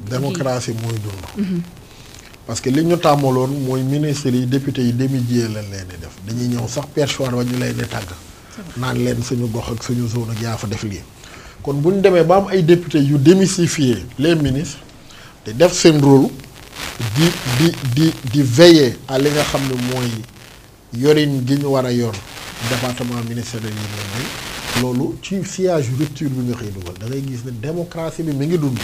démocratie mooy dund. parce que li ñu tàmmaloon mooy ministres yi députés yi demi-dié lañ leen di def dañuy ñëw sax perchoir ba ñu leen di tàgg. naan leen suñu gox ak suñu zone ak yaa fa def lii. kon bu ñu demee ba am ay députés yu démystifier les ministres te def seen rôle di veiller à li nga xam ne mooy yorin gi ñu war a yor département ministériel yi ne loolu ci sillage rupture bi nga xëy dugal da ngay gis ne démocratie bi mi ngi dund.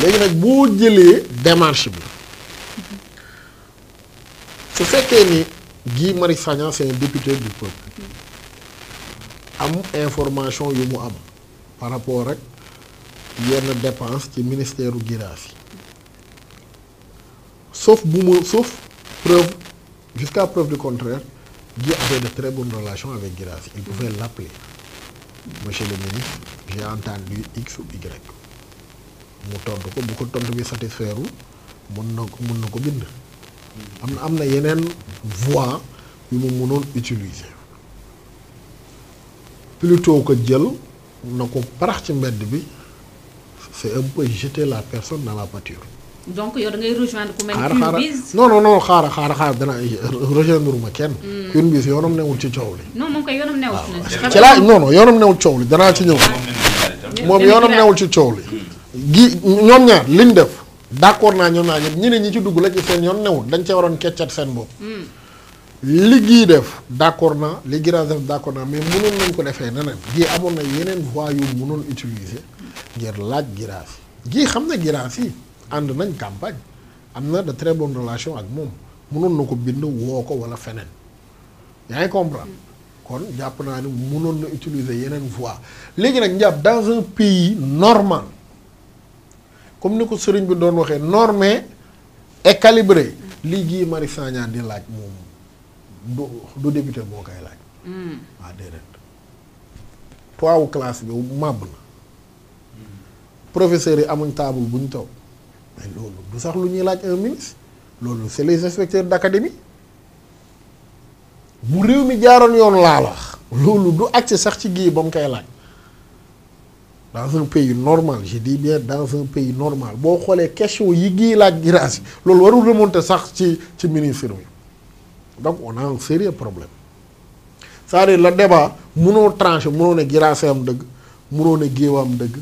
léegi nag boo jëlee démarche bi su fekkee ni Guy Marius Sagna c'est un député du peuple am information yu mu am par rapport ak yenn dépense ci ministère u Guirassy sauf preuve jusqu'à preuve du contraire Guy avait de très bonnes relations avec Guirassy il pouvait l'appeler monsieur le ministre j'ai entendu X ou Y mu tontu ko bu ko tontu bi satisfaire mun na ko bind am na yeneen voie yu mu mënoon utiliser plutôt que jël na ko parax ci mbedd bi c'est un peu jeter la personne dans la pâture. donc yow da ngay rejoindre ku mel ni Queen-Biz. non xaaral dana rejoindre ma kenn. Queen-Biz yoonam newul ci coow li. non moom kay yoonam newul ci ci laa non yoonam newul coow li danaa ci ñëw. moom yoonam newul ci coow li. gi ñoom ñaar liñ def d'accord naa ñoom ñaar ñëpp ñeneen ñi ci dugg la ci seen yoon newul dañ ca waroon keccat seen bopp. li gii def d'accord naa li Guirassy def d'accord naa mais mënoon nañ ko defee neneen gii amoon na yeneen voies yu mënoon utiliser ngir laaj Guirassy gii xam na Guirassy ànd nañ campagne am na de très bonnes relations ak moom mënoon na ko bind woo ko wala feneen yaa ngi comprendre kon jàpp naa ni mënoon na utiliser yeneen voies léegi nag njàpp dans un pays normal comme ni ko sëriñ bi doon waxee normé et calibré lii Guy Marius Sagna di laaj moom du député moo koy laaj. waaw déedéet poids wu classe bi màbb na professeurs yi amuñ table bu ñu toog mais loolu du sax lu ñuy laaj un ministre loolu c'est les inspecteurs d'académie bu réew mi jaaroon yoon laa la wax loolu du accès sax ci Guy ba mu koy laaj dans un pays normal je dis bien dans un pays normal boo xoolee question yi Guy laaj Guirassy loolu warul remonter sax ci ministre bi. donc on a un sérieux problème c'est-à-dire le débat mënoo trancher mënoo ne Guirassy am dëgg mënoo ne Guy am dëgg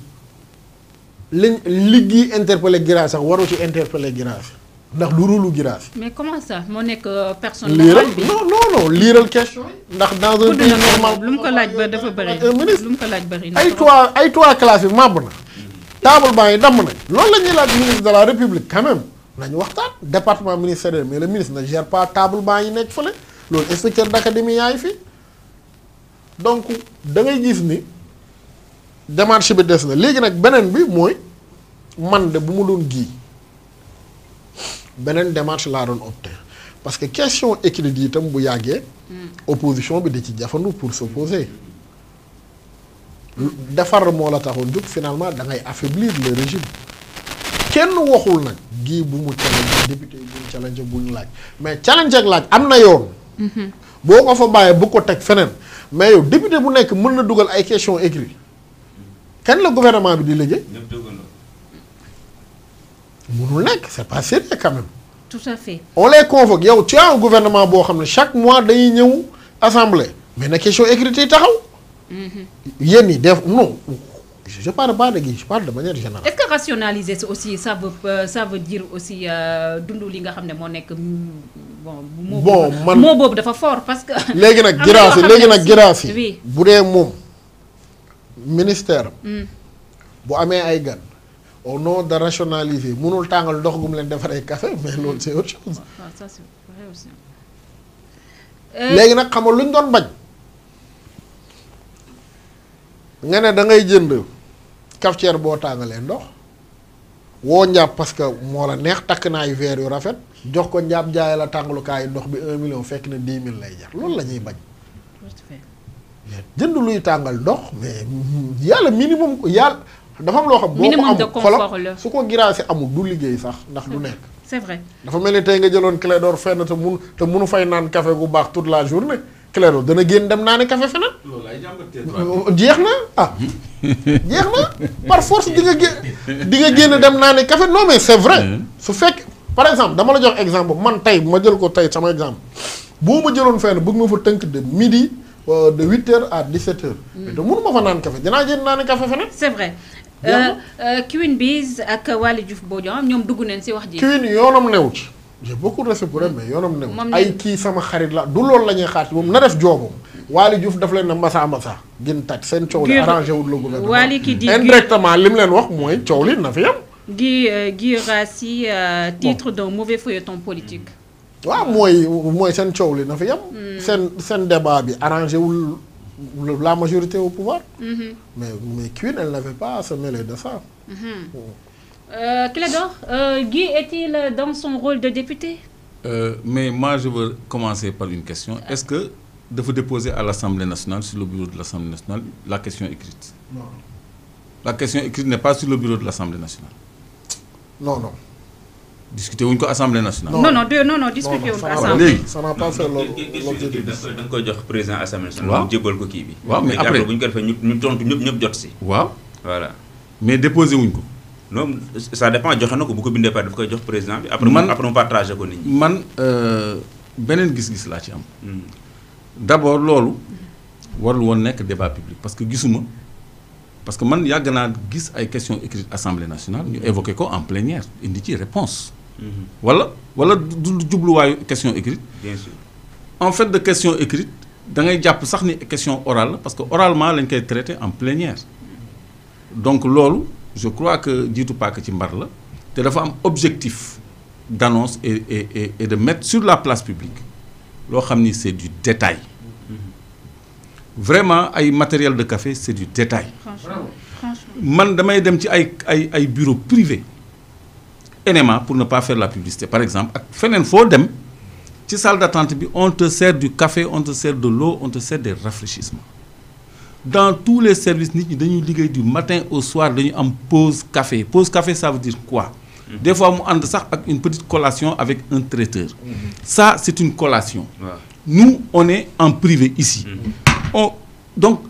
li Guy interpellé Guirassy sax waru ci interpellé Guirassy ndax du rôle Guirassy. mais comment ça moo nekk personne morale bi non liiral question ndax dans un pays normal lu mu ko laaj ba dafa bëri lu mu ko laaj bëri ay toit classe bi màbb na table banc yi damm nañ loolu la ñuy laaj ministre de la République quand même nañu waxtaan département ministériel mais le ministre ne gère pas table banc yi nekk fële loolu inspecteur d'académie yaa ngi fi donc da ngay gis ni démarche bi des na léegi nag beneen bi mooy man de bu ma doon Guy beneen démarche laa doon opté parce que question écrite yi itam bu yàggee opposition bi di ci jafandu pour s'opposer defar moo la taxoon jóg finalement da ngay affaiblir le régime kenn waxul nag Guy bu mu challenge député yi bu mu challenge bu ñu laaj mais challenge ak laaj am na yoon boo ko fa bàyyee bu ko teg feneen mais yow député bu nekk mën na dugal ay questions écrites kan la gouvernement bi di liggéey mënul nekk c'est pas sérieux quand même. tout à fait. on les convoque yow tu as un gouvernement boo xam ne chaque mois dañuy ñëw assemblée mais na question écrite yi taxaw. yéen ñi def non je parle pas de Guy je parle de manière générale. est-ce que rationaliser aussi ça veut dire aussi dund li nga xam ne moo nekk bon. man moo boobu dafa fort parce que. léegi nag Guirassy oui bu dee moom ministère. bu amee ay gan. au nom de rationaliser mënul tàngal ndox gu mu leen defaree café mais loolu c'est autre chose. waaw ça c'est vrai aussi. léegi nag xam nga lu ñu doon bañ. nga ne da ngay jënd cafetière boo tàngalee ndox woo njàpp parce que moo la neex takk naa ay verre yu rafet jox ko njàpp jaay la tàngalukaayu ndox bi 1 million fekk na 10 000 lay jar loolu la ñuy bañ. jënd luy tàngal ndox mais yàlla minimum yàlla. dafa am loo xam boo ko amul su ko Guirassy amul du liggéey sax ndax du nekk. c'est vrai dafa mel ni tey nga jëloon clé d'or fenn te munu fay naan café gu baax toute la journée Clédor dana génn dem naa ne café feneen. jeex na ah. jeex na par force di nga génn dem naa ne café non mais c'est vrai. su fekk par exemple dama la jox exemple man tey ma jël ko tey sama exemple boo ma jëloon fenn bëgg ma fa tënk de midi de 8h à 17h. mais de mënu ma fa naan café dinaa génn naa ne café feneen. c'est vrai. Queen Biz ak Waly Diouf Bodian ñoom dugg nañ ci wax ji. Queen yoonam newu ci. j'ai beaucoup de respect pour elle mais yoonam newu ci. ay kii sama xarit la du loolu la ñuy xaar ci moom na def joobam. Waly Diouf daf leen na mbasa gën tàcc seen coow li arrangé wul le gouvernement. Waly ki di indirectement li mu leen wax mooy coow li na fi yam. Guy Rassi titre d'un mauvais feuilleton politique. waaw mooy seen coow li na fi yam. seen débat bi arrangé wul la majorité au pouvoir. mais Queen elle n'avait pas à se mêler de ça. Clédor, Guy est-il dans son rôle de député? Mais moi je veux commencer par une question. Est-ce que de vous déposer à l'Assemblée nationale, sur le bureau de l'Assemblée nationale, la question écrite? Non. La question écrite n'est pas sur le bureau de l'Assemblée nationale. Non, non. Discuter ou une Assemblée nationale? Non, discuter ou Assemblée. Ça n'a pas fait l'objet de ça. Da nga koy jox président Assemblée nationale. mu jébal ko kii bi. waaw mais après bu ñu ko defee ñu tontu ñëpp jot si. waaw. voilà. mais déposé wuñ ko. non ça dépend joxe na ko bu ko bindee pare daf koy jox président bi. après mu partagé ko nit ñi. man beneen gis-gis laa ci am. D'abord loolu warul woon nekk débat public parce que gisuma parce que man yàgg naa gis ay questions écrites Assemblée nationale ñu évoqué ko en plénière indi ci réponse wala du jubluwaayu question écrite. Bien sûr. En fait de question écrite da ngay jàpp sax ni question orale parce que oralement lañ koy traité en plénière donc loolu je crois que jiitu paak ci mbar la te dafa am objectif d'annonce et de mettre sur la place publique loo xam ni c'est du détail vraiment ay matériel de café c'est du détail. Franchement. man damay dem ci ay bureau privé NMA pour ne pas faire la publicité par exemple ak feneen foo dem ci salle d'attente bi on te sert du café on te sert de l'eau on te sert des rafraîchissements dans tous les services nit ñi dañuy liggéey du matin au soir dañu am pause café ça veut dire quoi? Des fois mu ànd sax ak une petite collation avec un traiteur. Ça c'est une collation. Nous on est en privé ici. Donc